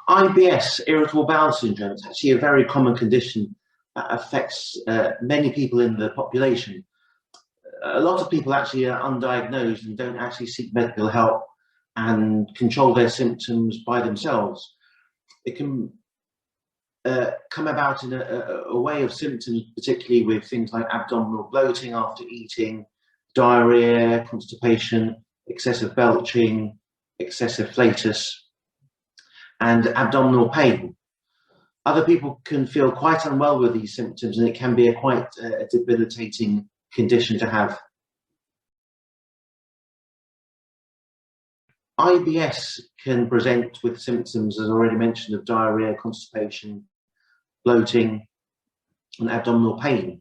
IBS, irritable bowel syndrome, is actually a very common condition that affects many people in the population. A lot of people actually are undiagnosed and don't actually seek medical help and control their symptoms by themselves. It can come about in a way of symptoms, particularly with things like abdominal bloating after eating, diarrhea, constipation, excessive belching, excessive flatus, and abdominal pain. Other people can feel quite unwell with these symptoms, and it can be a quite debilitating condition to have. IBS can present with symptoms, as already mentioned, of diarrhea, constipation, bloating, and abdominal pain.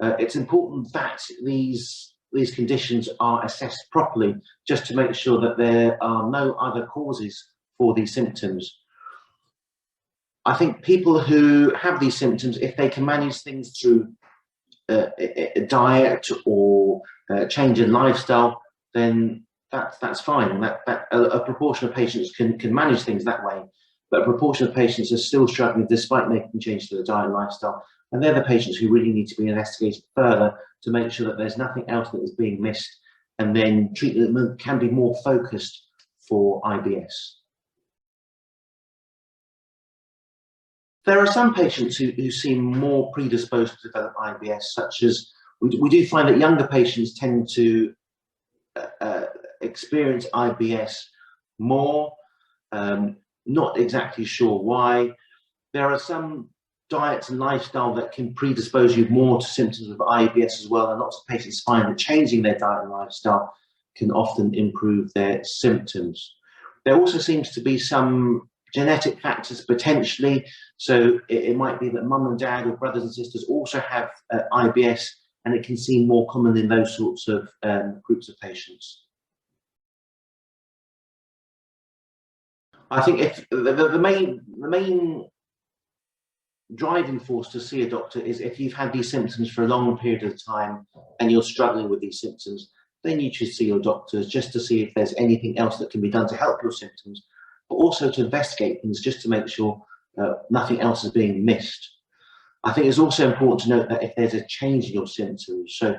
It's important that these conditions are assessed properly, just to make sure that there are no other causes for these symptoms. I think people who have these symptoms, if they can manage things through a diet or change in lifestyle, then that's fine. A proportion of patients can manage things that way, but a proportion of patients are still struggling despite making changes to the diet and lifestyle. And they're the patients who really need to be investigated further to make sure that there's nothing else that is being missed, and then treatment can be more focused for IBS. There are some patients who seem more predisposed to develop IBS, such as we do find that younger patients tend to experience IBS more, not exactly sure why. There are some diets and lifestyle that can predispose you more to symptoms of IBS as well, and lots of patients find that changing their diet and lifestyle can often improve their symptoms. There also seems to be some genetic factors potentially, so it might be that mum and dad or brothers and sisters also have IBS, and it can seem more common in those sorts of groups of patients. I think if the main driving force to see a doctor is if you've had these symptoms for a long period of time and you're struggling with these symptoms, then you should see your doctors just to see if there's anything else that can be done to help your symptoms, but also to investigate things just to make sure nothing else is being missed. I think it's also important to note that if there's a change in your symptoms, so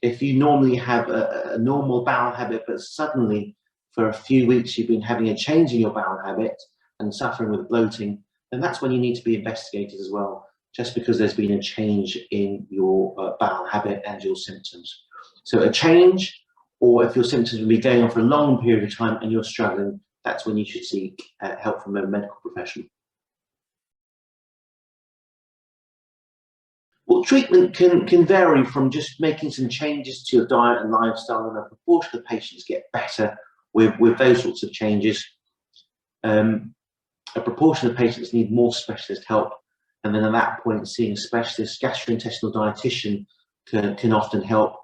if you normally have a normal bowel habit, but suddenly for a few weeks you've been having a change in your bowel habit and suffering with bloating, then that's when you need to be investigated as well, just because there's been a change in your bowel habit and your symptoms. So a change, or if your symptoms will be going on for a long period of time and you're struggling, that's when you should seek help from a medical professional. Well, treatment can vary from just making some changes to your diet and lifestyle, and a proportion of patients get better with those sorts of changes. A proportion of patients need more specialist help, and then at that point seeing a specialist gastrointestinal dietitian can often help.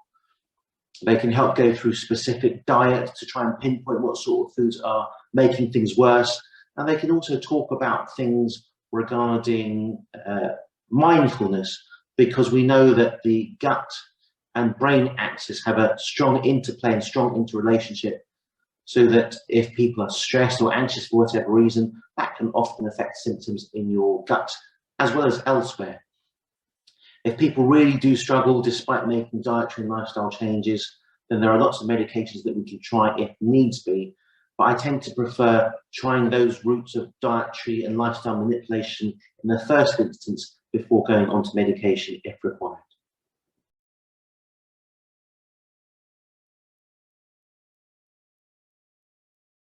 They can help go through specific diets to try and pinpoint what sort of foods are making things worse, and they can also talk about things regarding mindfulness, because we know that the gut and brain axis have a strong interplay and strong interrelationship, so that if people are stressed or anxious for whatever reason, that can often affect symptoms in your gut as well as elsewhere. If people really do struggle despite making dietary and lifestyle changes, then there are lots of medications that we can try if needs be, but I tend to prefer trying those routes of dietary and lifestyle manipulation in the first instance before going on to medication if required.